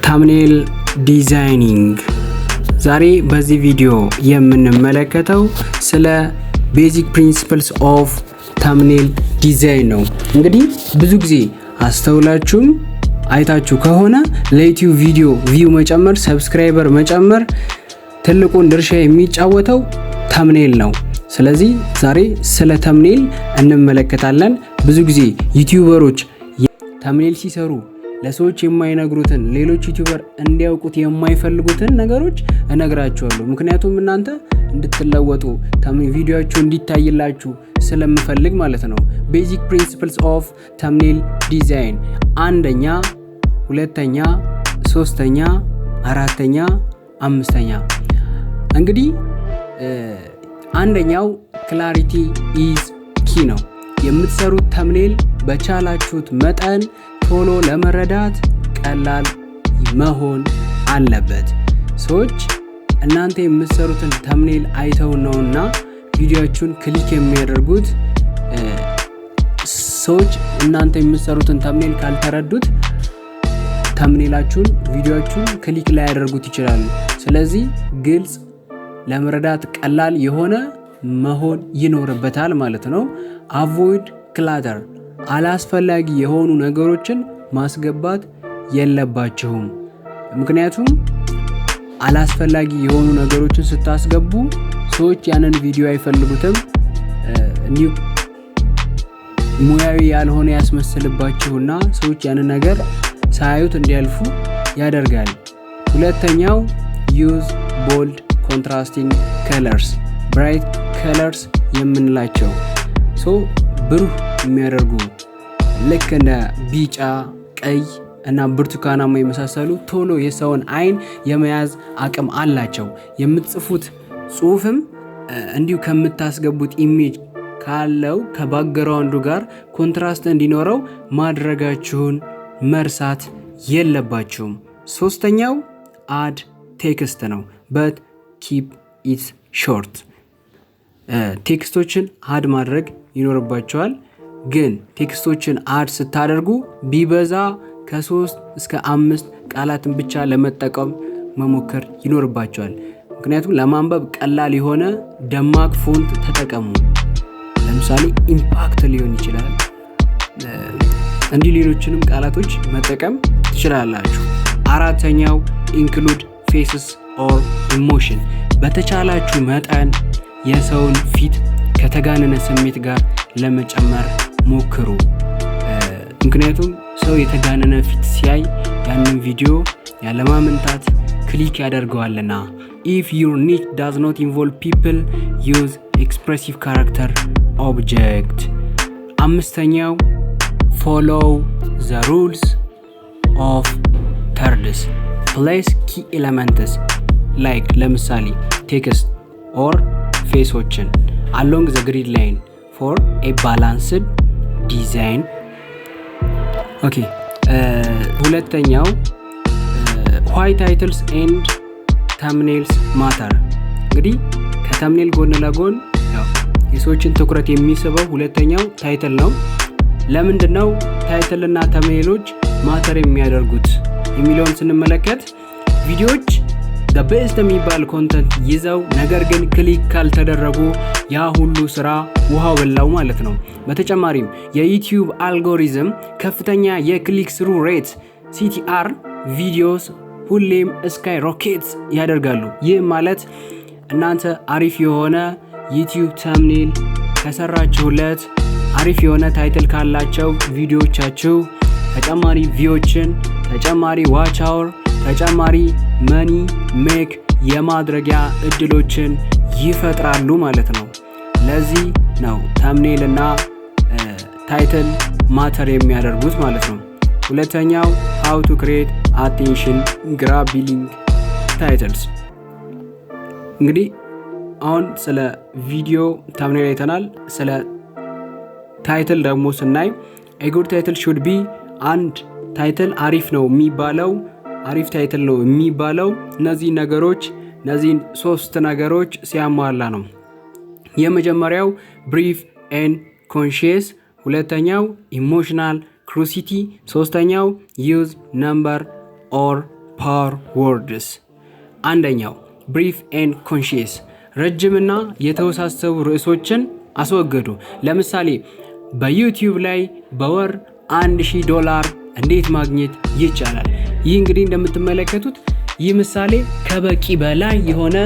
ታምኔል ዲዛይኒንግ። ዛሬ በዚህ ቪዲዮ የምንመለከተው ስለ ቤዚክ ፕሪንሲፕልስ ኦፍ ታምኔል ዲዛይን ነው። እንግዲህ ብዙ ጊዜ አስተውላችሁም አይታችሁ ከሆነ ለዩቲዩብ ቪዲዮ ቪው መጨመር፣ ሰብስክራይበር መጨመር ትልቁን ድርሻ የሚጫወተው ታምኔል ነው። ስለዚህ ዛሬ ስለ ታምኔል እንመለከታለን። ብዙ ጊዜ ዩቲዩበሮች ታምኔል ሲሰሩ ለሰዎች የማይነግሩትን ሌሎች ዩቲዩበር እንዲያውቁት የማይፈልጉትን ነገሮች እነግራችኋለሁ። ምክንያቱም እናንተ እንድትለወጡ ቪዲዮአችሁ እንዲታይላችሁ ስለምፈልግ ማለት ነው። ቤዚክ ፕሪንሲፕልስ ኦፍ ታምኔል ዲዛይን፣ አንደኛ፣ ሁለተኛ፣ ሶስተኛ፣ አራተኛ፣ አምስተኛ። እንግዲህ አንደኛው ክላሪቲ ኢዝ ኪ ነው። የምትሰሩት ታምኔል በቻላችሁት መጠን ቶሎ ለመረዳት ቀላል መሆን አለበት። ሰዎች እናንተ የምትሰሩትን ታምኔል አይተው ነውና ቪዲዮአችሁን ክሊክ የሚያደርጉት። ሰዎች እናንተ የምትሰሩትን ታምኔል ካልተረዱት ታምኔላችሁን፣ ቪዲዮአችሁን ክሊክ ላይ ያደርጉት ይችላሉ። ስለዚህ ግልጽ፣ ለመረዳት ቀላል የሆነ መሆን ይኖርበታል ማለት ነው። አቮይድ ክላተር፣ አላስፈላጊ የሆኑ ነገሮችን ማስገባት የለባችሁም። ምክንያቱም አላስፈላጊ የሆኑ ነገሮችን ስታስገቡ ሰዎች ያንን ቪዲዮ አይፈልጉትም። እንዲሁ ሙያዊ ያልሆነ ያስመስልባችሁና ሰዎች ያንን ነገር ሳያዩት እንዲያልፉ ያደርጋል። ሁለተኛው ዩዝ ቦልድ ኮንትራስቲንግ ከለርስ፣ ብራይት ከለርስ የምንላቸው ብሩህ የሚያደርጉ ልክ እንደ ቢጫ፣ ቀይ እና ብርቱካናማ የመሳሰሉ ቶሎ የሰውን አይን የመያዝ አቅም አላቸው። የምትጽፉት ጽሁፍም እንዲሁ ከምታስገቡት ኢሜጅ ካለው ከባክግራውንዱ ጋር ኮንትራስት እንዲኖረው ማድረጋችሁን መርሳት የለባችሁም። ሶስተኛው አድ ቴክስት ነው። በት ኪፕ ኢት ሾርት። ቴክስቶችን አድ ማድረግ ይኖርባቸዋል። ግን ቴክስቶችን አድ ስታደርጉ ቢበዛ ከ3 እስከ 5 ቃላትን ብቻ ለመጠቀም መሞከር ይኖርባቸዋል። ምክንያቱም ለማንበብ ቀላል የሆነ ደማቅ ፎንት ተጠቀሙ። ለምሳሌ ኢምፓክት ሊሆን ይችላል። እንዲህ ሌሎችንም ቃላቶች መጠቀም ትችላላችሁ። አራተኛው ኢንክሉድ ፌስስ ኦር ኢሞሽን። በተቻላችሁ መጠን የሰውን ፊት ከተጋነነ ስሜት ጋር ለመጨመር ሞክሩ። ምክንያቱም ሰው የተጋነነ ፊት ሲያይ ያንን ቪዲዮ ያለማመንታት ክሊክ ያደርገዋልና። if your niche does not involve people, use expressive character object። አምስተኛው follow the rules of thirds. place key elements like ለምሳሌ text or ፌሶችን along the grid line for a balanced design። ኦኬ ሁለተኛው why titles and thumbnails matter። እንግዲህ ከታምኔል ጎን ለጎን የሰዎችን ትኩረት የሚስበው ሁለተኛው ታይትል ነው። ለምንድነው ታይትል እና ታምኔሎች ማተር የሚያደርጉት የሚለውን ስንመለከት ቪዲዮዎች በቤስት የሚባል ኮንተንት ይዘው ነገር ግን ክሊክ ካልተደረጉ ያ ሁሉ ስራ ውሃ በላው ማለት ነው። በተጨማሪም የዩቲዩብ አልጎሪዝም ከፍተኛ የክሊክ ስሩ ሬት CTR ቪዲዮስ ሁሌም ስካይ ሮኬትስ ያደርጋሉ። ይህ ማለት እናንተ አሪፍ የሆነ ዩቲዩብ ታምኔል ከሰራችሁለት፣ አሪፍ የሆነ ታይትል ካላቸው ቪዲዮዎቻችሁ ተጨማሪ ቪዎችን፣ ተጨማሪ ዋች አወር፣ ተጨማሪ መኒ ሜክ የማድረጊያ እድሎችን ይፈጥራሉ ማለት ነው። ለዚህ ነው ታምኔል እና ታይትል ማተር የሚያደርጉት ማለት ነው። ሁለተኛው how to create attention grabbing titles። እንግዲህ አሁን ስለ ቪዲዮ ታምኔል አይተናል። ስለ ታይትል ደግሞ ስናይ a good title should be አንድ ታይትል አሪፍ ነው የሚባለው አሪፍ ታይትል ነው የሚባለው እነዚህን 3 ነገሮች ሲያሟላ ነው። የመጀመሪያው brief and conscious፣ ሁለተኛው emotional curiosity፣ ሶስተኛው use number or ፓወር ወርድስ። አንደኛው ብሪፍ ኤንድ ኮንሺየስ፣ ረጅምና የተወሳሰቡ ርዕሶችን አስወግዱ። ለምሳሌ በዩቲዩብ ላይ በወር $1000 እንዴት ማግኘት ይቻላል? ይህ እንግዲህ እንደምትመለከቱት ይህ ምሳሌ ከበቂ በላይ የሆነ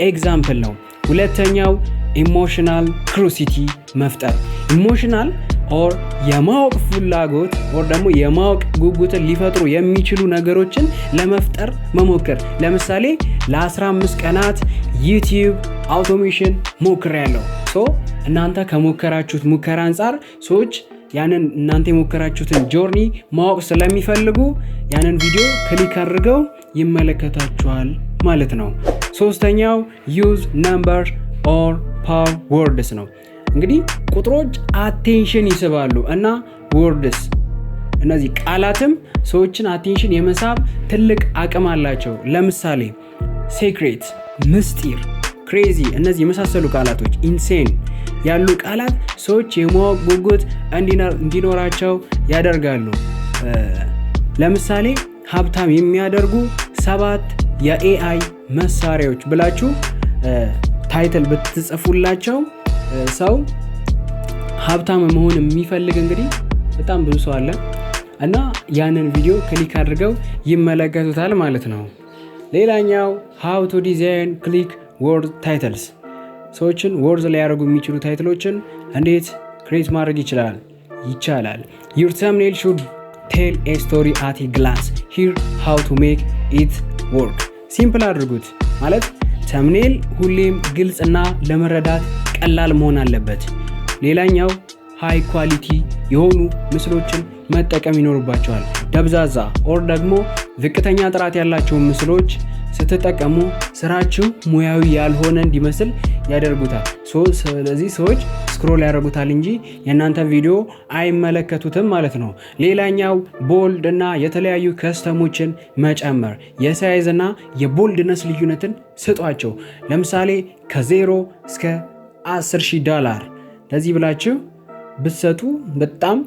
ኤግዛምፕል ነው። ሁለተኛው ኢሞሽናል ክሩሲቲ መፍጠር። ኢሞሽናል ኦር የማወቅ ፍላጎት ኦር ደግሞ የማወቅ ጉጉትን ሊፈጥሩ የሚችሉ ነገሮችን ለመፍጠር መሞከር። ለምሳሌ ለ15 ቀናት ዩቲዩብ አውቶሜሽን ሞክሬያለሁ። እናንተ ከሞከራችሁት ሙከራ አንጻር ሰዎች ያንን እናንተ የሞከራችሁትን ጆርኒ ማወቅ ስለሚፈልጉ ያንን ቪዲዮ ክሊክ አድርገው ይመለከታችኋል ማለት ነው። ሶስተኛው ዩዝ ነምበር ኦር ፓወር ወርድስ ነው። እንግዲህ ቁጥሮች አቴንሽን ይስባሉ እና ወርድስ እነዚህ ቃላትም ሰዎችን አቴንሽን የመሳብ ትልቅ አቅም አላቸው። ለምሳሌ ሴክሬት፣ ምስጢር፣ ክሬዚ እነዚህ የመሳሰሉ ቃላቶች፣ ኢንሴን ያሉ ቃላት ሰዎች የማወቅ ጉጉት እንዲኖራቸው ያደርጋሉ። ለምሳሌ ሀብታም የሚያደርጉ 7 የኤአይ መሳሪያዎች ብላችሁ ታይትል ብትጽፉላቸው ሰው ሀብታም መሆን የሚፈልግ እንግዲህ በጣም ብዙ ሰው አለ እና ያንን ቪዲዮ ክሊክ አድርገው ይመለከቱታል ማለት ነው። ሌላኛው how to design click word titles፣ ሰዎችን ወርዝ ላይ ያደርጉ የሚችሉ ታይትሎችን እንዴት ክሬት ማድረግ ይቻላል። your thumbnail should tell a story at a glance, here how to make it work። ሲምፕል አድርጉት ማለት ተምኔል ሁሌም ግልጽና ለመረዳት ቀላል መሆን አለበት። ሌላኛው ሃይ ኳሊቲ የሆኑ ምስሎችን መጠቀም ይኖርባቸዋል። ደብዛዛ ኦር ደግሞ ዝቅተኛ ጥራት ያላቸውን ምስሎች ስትጠቀሙ ስራችሁ ሙያዊ ያልሆነ እንዲመስል ያደርጉታል። ስለዚህ ሰዎች ስክሮል ያደርጉታል እንጂ የእናንተ ቪዲዮ አይመለከቱትም ማለት ነው። ሌላኛው ቦልድ እና የተለያዩ ከስተሞችን መጨመር፣ የሳይዝ እና የቦልድነስ ልዩነትን ስጧቸው። ለምሳሌ ከ0 እስከ $10,000 ለዚህ ብላችሁ ብትሰጡ በጣም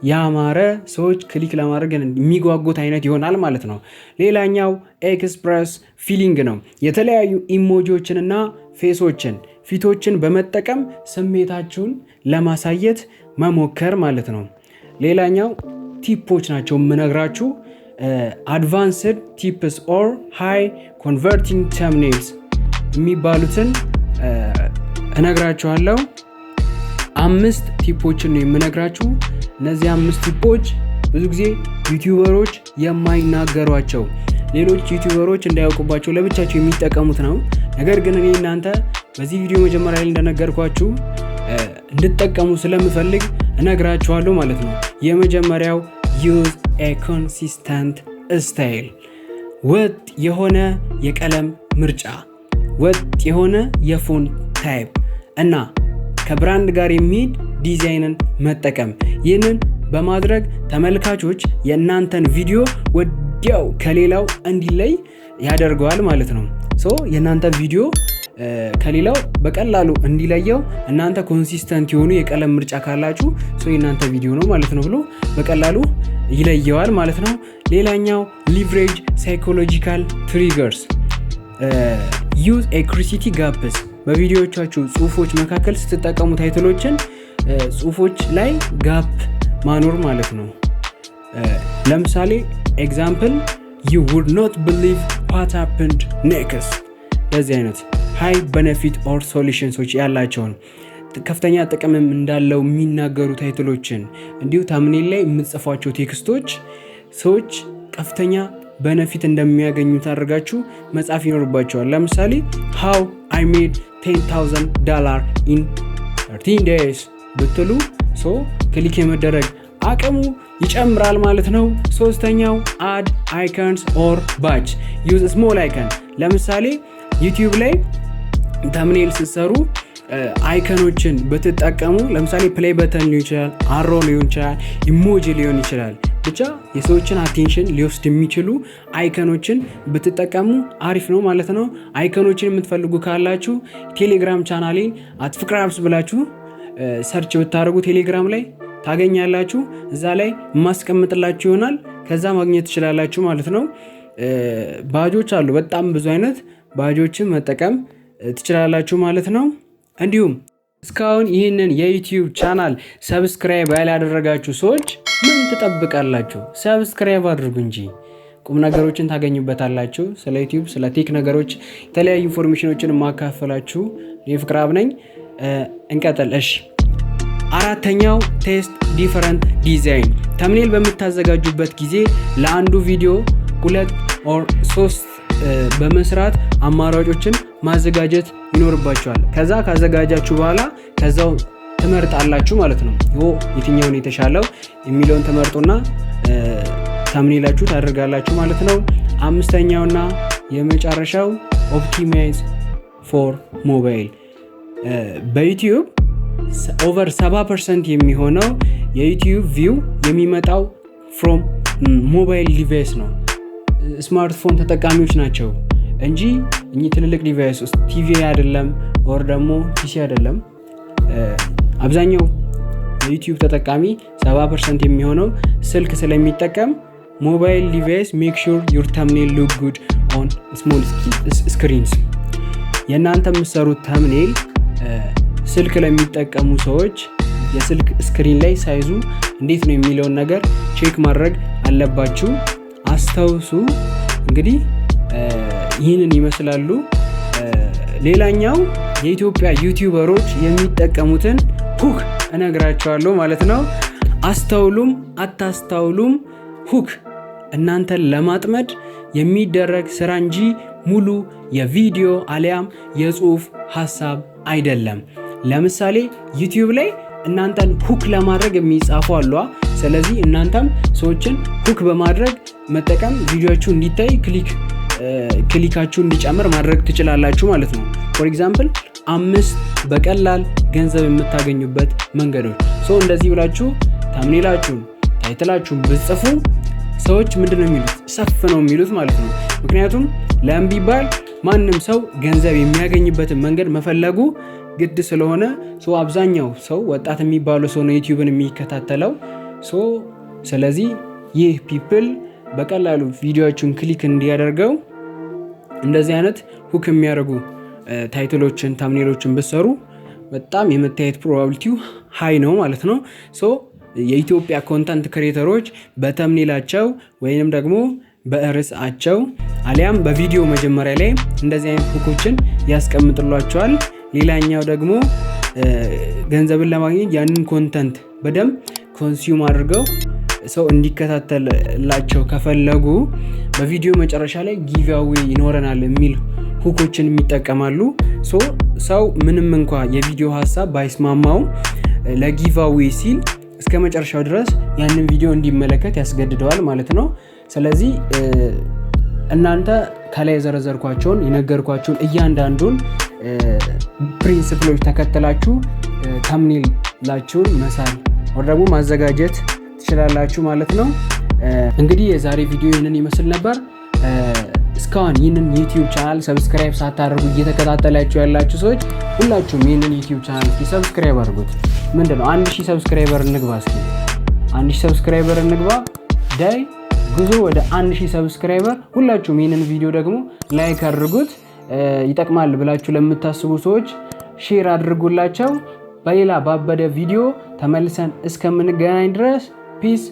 ያማረ ሰዎች ክሊክ ለማድረግ የሚጓጉት አይነት ይሆናል ማለት ነው። ሌላኛው ኤክስፕረስ ፊሊንግ ነው። የተለያዩ ኢሞጂዎችንና ፊቶችን በመጠቀም ስሜታችሁን ለማሳየት መሞከር ማለት ነው። ሌላኛው ቲፖች ናቸው የምነግራችሁ። አድቫንስድ ቲፕስ ኦር ሃይ ኮንቨርቲንግ ተምኔልስ የሚባሉትን እነግራችኋለሁ። 5 ቲፖችን ነው የምነግራችሁ። እነዚህ 5 ቲፖች ብዙ ጊዜ ዩቲዩበሮች የማይናገሯቸው፣ ሌሎች ዩቲዩበሮች እንዳያውቁባቸው ለብቻቸው የሚጠቀሙት ነው። ነገር ግን እኔ እናንተ በዚህ ቪዲዮ መጀመሪያ ላይ እንደነገርኳችሁ እንድትጠቀሙ ስለምፈልግ እነግራችኋለሁ ማለት ነው። የመጀመሪያው use a consistent style፣ ወጥ የሆነ የቀለም ምርጫ፣ ወጥ የሆነ የፎንት ታይፕ እና ከብራንድ ጋር የሚሄድ ዲዛይንን መጠቀም። ይህንን በማድረግ ተመልካቾች የእናንተን ቪዲዮ ወዲያው ከሌላው እንዲለይ ያደርገዋል ማለት ነው። የእናንተ ቪዲዮ ከሌላው በቀላሉ እንዲለየው እናንተ ኮንሲስተንት የሆኑ የቀለም ምርጫ ካላችሁ የእናንተ ቪዲዮ ነው ማለት ነው ብሎ በቀላሉ ይለየዋል ማለት ነው። ሌላኛው ሊቨሬጅ ሳይኮሎጂካል ትሪገርስ፣ ዩዝ ኤ ክሪሲቲ ጋፕስ፣ በቪዲዮዎቻችሁ ጽሁፎች መካከል ስትጠቀሙ ታይትሎችን ጽሁፎች ላይ ጋፕ ማኖር ማለት ነው። ለምሳሌ ኤግዛምፕል you would not believe what happened next። ለዚህ አይነት ሃይ ቤኔፊት ኦር ሶሉሽንሶች ያላቸውን ከፍተኛ ጥቅምም እንዳለው የሚናገሩ ታይትሎችን እንዲሁ ታምኔል ላይ የምትጽፏቸው ቴክስቶች ሰዎች ከፍተኛ ቤኔፊት እንደሚያገኙት አድርጋችሁ መጻፍ ይኖርባቸዋል። ለምሳሌ how I made $10,000 in 13 days ብትሉ ክሊክ የመደረግ አቅሙ ይጨምራል ማለት ነው። ሶስተኛው add icons or badge፣ use small icon። ለምሳሌ ዩቲዩብ ላይ ተምኔል ስትሰሩ አይከኖችን ብትጠቀሙ፣ ለምሳሌ ፕሌይ በተን ሊሆን ይችላል፣ አሮ ሊሆን ይችላል፣ ኢሞጂ ሊሆን ይችላል፣ ብቻ የሰዎችን አቴንሽን ሊወስድ የሚችሉ አይከኖችን ብትጠቀሙ አሪፍ ነው ማለት ነው። አይከኖችን የምትፈልጉ ካላችሁ ቴሌግራም ቻናሌን @ፍቅራብስ ብላችሁ ሰርች ብታደርጉ ቴሌግራም ላይ ታገኛላችሁ። እዛ ላይ ማስቀምጥላችሁ ይሆናል። ከዛ ማግኘት ትችላላችሁ ማለት ነው። ባጆች አሉ። በጣም ብዙ አይነት ባጆችን መጠቀም ትችላላችሁ ማለት ነው። እንዲሁም እስካሁን ይህንን የዩቲዩብ ቻናል ሰብስክራይብ ያላደረጋችሁ ሰዎች ምን ትጠብቃላችሁ? ሰብስክራይብ አድርጉ እንጂ ቁም ነገሮችን ታገኙበታላችሁ። ስለ ዩቲዩብ ስለ ቴክ ነገሮች የተለያዩ ኢንፎርሜሽኖችን ማካፈላችሁ የፍቅራብ ነኝ። እንቀጥል። እሺ አራተኛው ቴስት ዲፈረንት ዲዛይን። ተምኔል በምታዘጋጁበት ጊዜ ለአንዱ ቪዲዮ 2 or 3 በመስራት አማራጮችን ማዘጋጀት ይኖርባችኋል። ከዛ ካዘጋጃችሁ በኋላ ከዛው ትመርጣላችሁ ማለት ነው። የትኛውን የተሻለው የሚለውን ትመርጡና ተምኔላችሁ ታደርጋላችሁ ማለት ነው። አምስተኛውና የመጨረሻው ኦፕቲማይዝ ፎር ሞባይል። በዩቲዩብ ኦቨር 70% የሚሆነው የዩቲዩብ ቪው የሚመጣው ፍሮም ሞባይል ዲቫይስ ነው። ስማርትፎን ተጠቃሚዎች ናቸው እንጂ እኚህ ትልልቅ ዲቫይስ ውስጥ ቲቪ አይደለም ኦር ደግሞ ፒሲ አይደለም። አብዛኛው የዩቲዩብ ተጠቃሚ 70% የሚሆነው ስልክ ስለሚጠቀም ሞባይል ዲቫይስ ሜክ ሹር ዩር ተምኔል ሉክ ጉድ ኦን ስሞል ስክሪንስ። የእናንተ የምትሰሩት ተምኔል ስልክ ለሚጠቀሙ ሰዎች የስልክ ስክሪን ላይ ሳይዙ እንዴት ነው የሚለውን ነገር ቼክ ማድረግ አለባችሁ። አስተውሱ። እንግዲህ ይህንን ይመስላሉ። ሌላኛው የኢትዮጵያ ዩቲዩበሮች የሚጠቀሙትን ሁክ እነግራቸዋለሁ ማለት ነው። አስተውሉም አታስተውሉም ሁክ እናንተን ለማጥመድ የሚደረግ ስራ እንጂ ሙሉ የቪዲዮ አሊያም የጽሁፍ ሀሳብ አይደለም። ለምሳሌ ዩቲዩብ ላይ እናንተን ሁክ ለማድረግ የሚጻፉ አሉ። ስለዚህ እናንተም ሰዎችን ሁክ በማድረግ መጠቀም ቪዲዮአችሁ እንዲታይ ክሊካችሁ እንዲጨምር ማድረግ ትችላላችሁ ማለት ነው። ፎር ኤግዛምፕል 5 በቀላል ገንዘብ የምታገኙበት መንገዶች። እንደዚህ ብላችሁ ተምኔላችሁን ታይትላችሁን ብትጽፉ ሰዎች ምንድነው የሚሉት? ሰፍ ነው የሚሉት ማለት ነው። ምክንያቱም ለምን ቢባል ማንም ሰው ገንዘብ የሚያገኝበትን መንገድ መፈለጉ ግድ ስለሆነ አብዛኛው ሰው ወጣት የሚባለው ሰው ነው ዩቲዩብን የሚከታተለው። ስለዚህ ይህ ፒፕል በቀላሉ ቪዲዮዎችን ክሊክ እንዲያደርገው እንደዚህ አይነት ሁክ የሚያደርጉ ታይትሎችን ተምኔሎችን ብትሰሩ በጣም የመታየት ፕሮባቢሊቲው ሃይ ነው ማለት ነው። የኢትዮጵያ ኮንተንት ክሬተሮች በተምኔላቸው ወይንም ደግሞ በርዕሳቸው አሊያም በቪዲዮ መጀመሪያ ላይ እንደዚህ አይነት ሁኮችን ያስቀምጥሏቸዋል። ሌላኛው ደግሞ ገንዘብን ለማግኘት ያንን ኮንተንት በደንብ ኮንሱም አድርገው ሰው እንዲከታተላቸው ከፈለጉ በቪዲዮ መጨረሻ ላይ ጊቭአዌይ ይኖረናል የሚል ሁኮችን የሚጠቀማሉ። ሰው ምንም እንኳ የቪዲዮ ሀሳብ ባይስማማው ለጊቭአዌይ ሲል እስከ መጨረሻው ድረስ ያንን ቪዲዮ እንዲመለከት ያስገድደዋል ማለት ነው። ስለዚህ እናንተ ከላይ የዘረዘርኳቸውን የነገርኳቸውን እያንዳንዱን ፕሪንሲፕሎች ተከትላችሁ ተምኔላችሁን መሳል ወይም ደግሞ ማዘጋጀት ትችላላችሁ ማለት ነው። እንግዲህ የዛሬ ቪዲዮ ይህንን ይመስል ነበር። እስካሁን ይህንን ዩቲዩብ ቻናል ሰብስክራይብ ሳታደርጉ እየተከታተላችሁ ያላችሁ ሰዎች ሁላችሁም ይህንን ዩቲዩብ ቻናል ሰብስክራይብ አድርጉት። ምንድነው 1000 ሰብስክራይበር እንግባ። እስኪ 1000 ሰብስክራይበር እንግባ። ዳይ ጉዞ ወደ 1000 ሰብስክራይበር። ሁላችሁም ይህንን ቪዲዮ ደግሞ ላይክ አድርጉት። ይጠቅማል ብላችሁ ለምታስቡ ሰዎች ሼር አድርጉላቸው። በሌላ ባበደ ቪዲዮ ተመልሰን እስከምንገናኝ ድረስ ፒስ።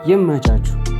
ይመቻችሁ።